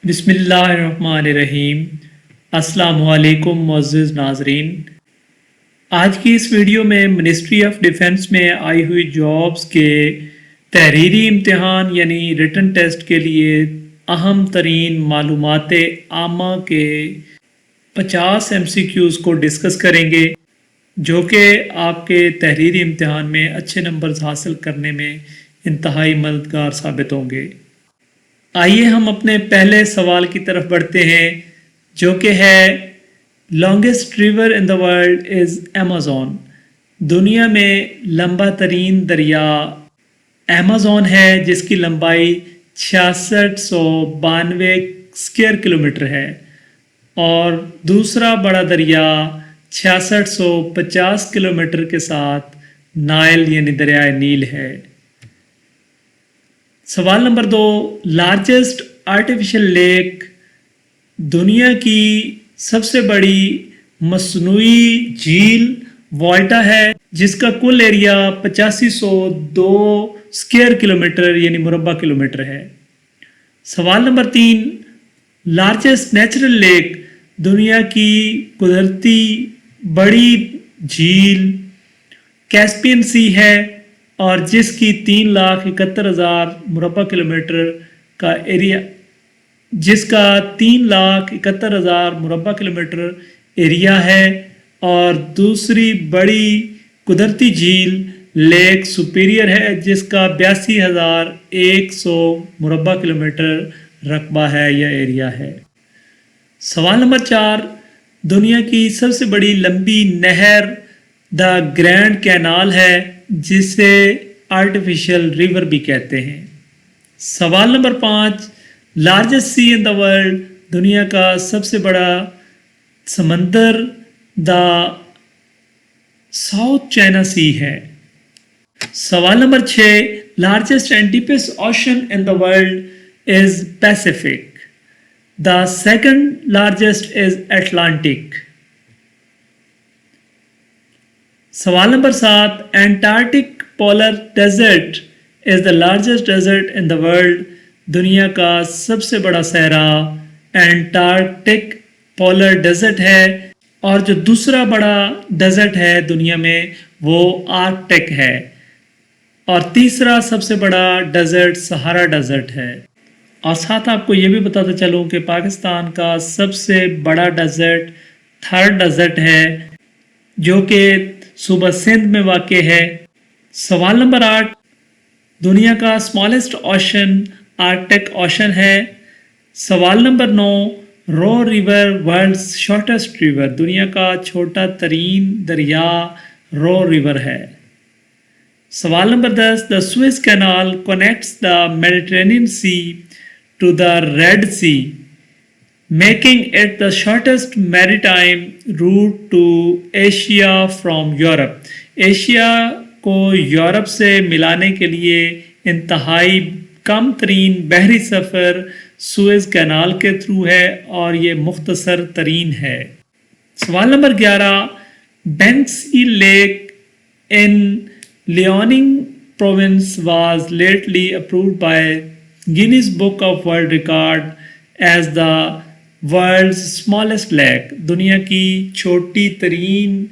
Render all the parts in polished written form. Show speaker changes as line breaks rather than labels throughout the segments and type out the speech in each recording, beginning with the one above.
بسم اللہ الرحمن الرحیم۔ السلام علیکم معزز ناظرین، آج کی اس ویڈیو میں منسٹری آف ڈیفنس میں آئی ہوئی جابز کے تحریری امتحان یعنی ریٹن ٹیسٹ کے لیے اہم ترین معلومات عامہ کے 50 MCQs کو ڈسکس کریں گے، جو کہ آپ کے تحریری امتحان میں اچھے نمبرز حاصل کرنے میں انتہائی مددگار ثابت ہوں گے۔ آئیے ہم اپنے پہلے سوال کی طرف بڑھتے ہیں، جو کہ ہے longest river in the world is Amazon. دنیا میں لمبا ترین دریا ایمیزون ہے، جس کی لمبائی 6692 اسکوائر کلومیٹر ہے، اور دوسرا بڑا دریا 6650 کلومیٹر کے ساتھ نائل یعنی دریائے نیل ہے۔ سوال نمبر 2، لارجسٹ آرٹیفیشل لیک، دنیا کی سب سے بڑی مصنوعی جھیل والٹا ہے، جس کا کل ایریا 8502 اسکوائر کلومیٹر یعنی مربع کلومیٹر ہے۔ سوال نمبر 3، لارجسٹ نیچرل لیک، دنیا کی قدرتی بڑی جھیل کیسپین سی ہے، اور جس کی 3,71,000 مربع کلومیٹر کا ایریا مربع کلومیٹر ایریا ہے، اور دوسری بڑی قدرتی جھیل لیک سپیریئر ہے، جس کا 82,100 مربع کلومیٹر رقبہ ہے یا ایریا ہے۔ سوال نمبر 4، دنیا کی سب سے بڑی لمبی نہر دا گرینڈ کینال ہے، جسے آرٹیفیشل ریور بھی کہتے ہیں۔ سوال number 5، largest sea in the world, دنیا کا سب سے بڑا سمندر دا ساؤتھ چائنا سی ہے۔ سوال نمبر 6، largest and deepest ocean in the world is Pacific, the second largest is Atlantic. سوال نمبر 7، Antarctic polar desert is the largest desert in the world, دنیا کا سب سے بڑا صحرا انٹارکٹک پولر ڈیزرٹ ہے، اور جو دوسرا بڑا ڈیزرٹ ہے دنیا میں وہ آرکٹک ہے، اور تیسرا سب سے بڑا ڈیزرٹ سہارا ڈیزرٹ ہے۔ اور ساتھ آپ کو یہ بھی بتاتا چلوں کہ پاکستان کا سب سے بڑا ڈیزرٹ تھر ڈیزرٹ ہے، جو کہ صوبہ سندھ میں واقع ہے۔ سوال نمبر 8، دنیا کا اسمالسٹ اوشن آرکٹک اوشن ہے۔ سوال نمبر 9، Roe River world's shortest river, دنیا کا چھوٹا ترین دریا رو ریور ہے۔ سوال نمبر 10، the Suez Canal connects the Mediterranean Sea to the Red Sea, making it the shortest maritime route to Asia from Europe, Asia کو یورپ سے ملانے کے لیے انتہائی کم ترین بحری سفر سوئز کینال کے تھرو ہے، اور یہ مختصر ترین ہے۔ سوال نمبر 11، Benxi Lake in Liaoning Province was lately approved by Guinness Book of World Records as the world's smallest lake, دنیا کی چھوٹی ترین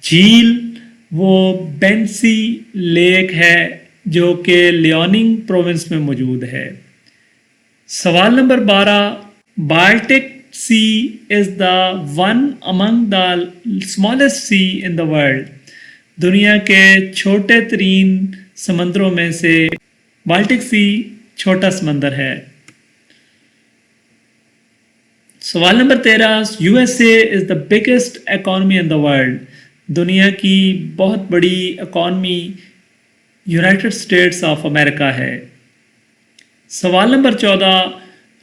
جھیل وہ بینسی لیک ہے، جو کہ لیوننگ پروونس میں موجود ہے۔ سوال number 12، Baltic sea is the one among the smallest sea in the world, دنیا کے چھوٹے ترین سمندروں میں سے بالٹک سی چھوٹا سمندر ہے۔ سوال نمبر 13، USA is the biggest economy in the world, دنیا کی بہت بڑی economy United States of America ہے۔ سوال نمبر 14،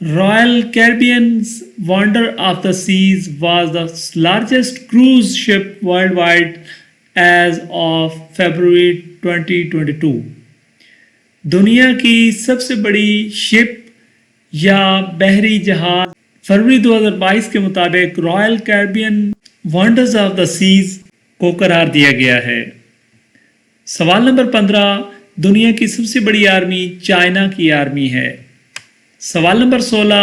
Royal Caribbean's Wonder of the Seas was the largest cruise ship worldwide as of February 2022، دنیا کی سب سے بڑی شپ یا بحری جہاز فروری 2022 کے مطابق Royal Caribbean Wonders of the Seas کو قرار دیا گیا ہے۔ سوال نمبر 15، دنیا کی سب سے بڑی آرمی چائنا کی آرمی ہے۔ سوال number 16،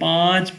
5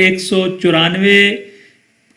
194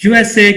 USA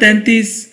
33,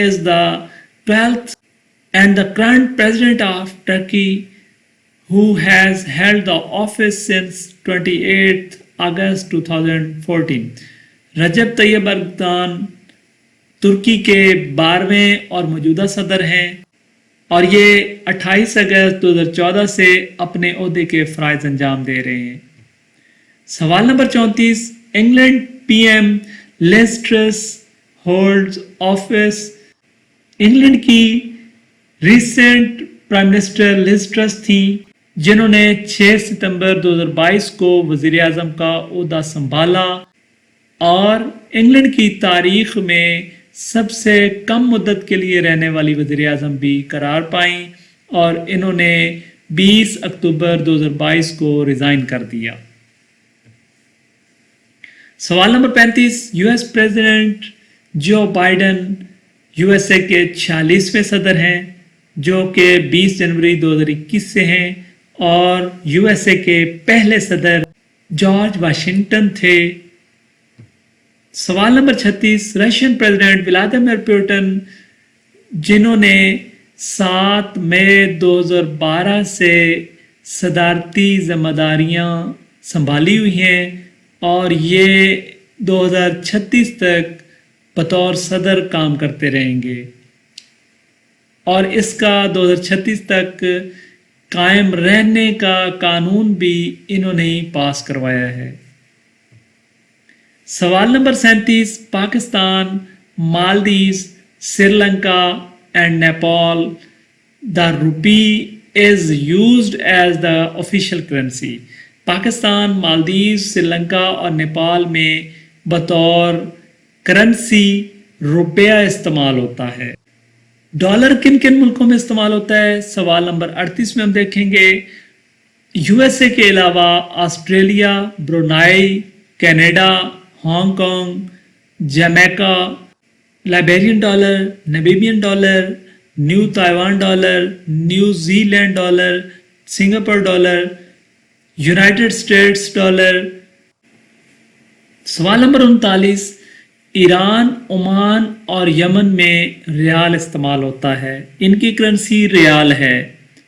is the 12th and the current president of Turkey who has held the office since 28th August 2014. Recep Tayyip Erdogan ترکی کے 12ویں اور موجودہ صدر ہیں اور یہ 28 اگست 2014 سے اپنے عہدے کے فرائض انجام دے رہے ہیں. سوال نمبر 34. England P M Liz Truss holds office. England کی recent prime minister Liz Truss تھیں جنہوں نے 6 ستمبر 2022 کو وزیر اعظم کا عہدہ سنبھالا اور انگلینڈ کی تاریخ میں سب سے کم مدت کے لیے رہنے والی وزیر اعظم بھی قرار پائیں اور انہوں نے 20 اکتوبر 2022 کو ریزائن کر دیا. سوال number 35. U S president Joe Biden you S A کے 46ویں صدر ہیں جو کہ 20 جنوری 2021 سے ہیں اور یو ایس اے کے پہلے صدر جارج واشنگٹن تھے. سوال number 36. Russian president Vladimir Putin جنہوں نے 7 مئی 2012 سے صدارتی ذمہ داریاں سنبھالی ہوئی ہیں اور یہ 2036 تک بطور صدر کام کرتے رہیں گے اور اس کا 2036 تک قائم رہنے کا قانون بھی انہوں نے ہی پاس کروایا ہے. سوال نمبر 37. Pakistan, Maldives, Sri Lanka and Nepal. The rupee is used as the official currency. Pakistan, Maldives, Sri Lanka اور نیپال میں بطور کرنسی روپیہ استعمال ہوتا ہے. ڈالر کن کن ملکوں میں استعمال ہوتا ہے؟ سوال نمبر 38 میں ہم دیکھیں گے یو ایس اے کے علاوہ Australia, Brunei, Canada, Hong Kong, Jamaica, Liberian dollar, Namibian dollar, New Taiwan dollar, New Zealand dollar, Singapore dollar, United States dollar. سوال نمبر 39. ایران، عمان اور یمن میں ریال استعمال ہوتا ہے. ان کی کرنسی ریال ہے.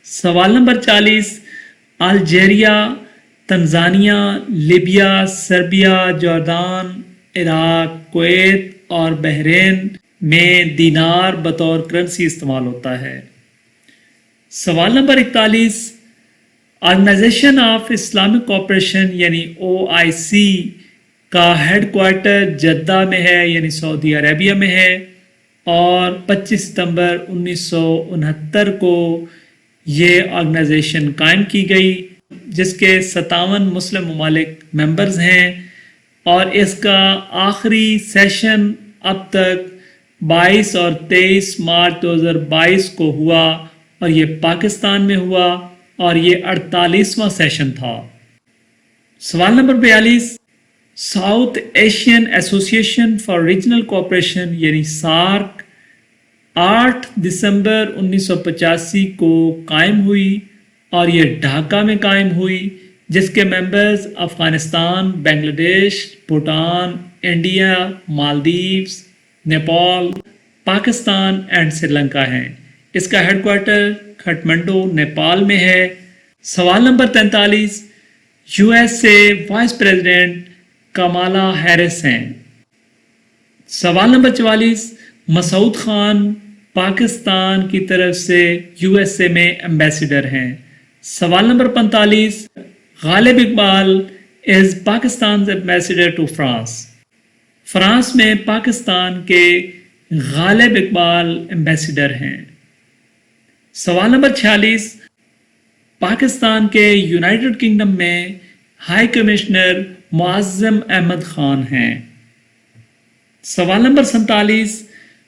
سوال نمبر 40. Algeria, Tanzania, Libya, Serbia, Jordan, Iraq, Kuwait اور بحرین میں دینار بطور کرنسی استعمال ہوتا ہے. سوال number 41. Organisation of Islamic Cooperation یعنی OIC کا ہیڈ کوارٹر جدہ میں ہے یعنی سعودی عربیہ میں ہے اور 25 ستمبر 1969 کو یہ آرگنائزیشن قائم کی گئی جس کے 57 مسلم ممالک ممبرز ہیں اور اس کا آخری سیشن اب تک 22 اور 23 مارچ 2022 کو ہوا اور یہ پاکستان میں ہوا اور یہ 48واں سیشن تھا. سوال نمبر 42. ساؤتھ ایشین ایسوسی ایشن فار ریجنل کوآپریشن یعنی سارک 8 دسمبر 1985 کو قائم ہوئی اور یہ ڈھاکہ میں قائم ہوئی جس کے ممبرز افغانستان، بنگلہ دیش، بھوٹان، انڈیا، مالدیوز، نیپال، پاکستان اینڈ سری لنکا ہیں. اس کا ہیڈ کوارٹر کھٹمنڈو، نیپال میں ہے. سوال number 43. U S A vice president Kamala Harris ہیں. سوال نمبر 44. مسعود خان پاکستان کی طرف سے یو ایس اے میں ایمبیسیڈر ہیں. سوال نمبر 45. Ghalib Iqbal is Pakistan ambassador to France. France میں پاکستان کے غالب اقبال ایمبیسیڈر ہیں. سوال نمبر 46. پاکستان کے یونائٹڈ کنگڈم میں ہائی کمشنر معظم احمد خان ہیں. سوال نمبر 47.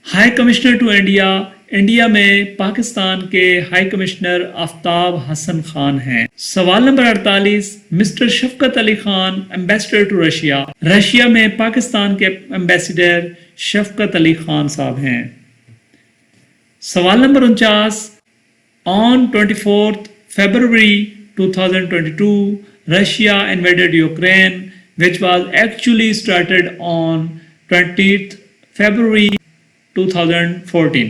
High commissioner to India. India میں پاکستان کے ہائی کمشنر آفتاب حسن خان ہیں. سوال نمبر 48. Mister Shafqat Ali Khan ambassador to Russia. Russia میں پاکستان کے ایمبیسڈر شفقت علی خان صاحب ہیں. سوال number 49. On 24th February 2022, Russia invaded Ukraine, which was actually started on 20th February 2014.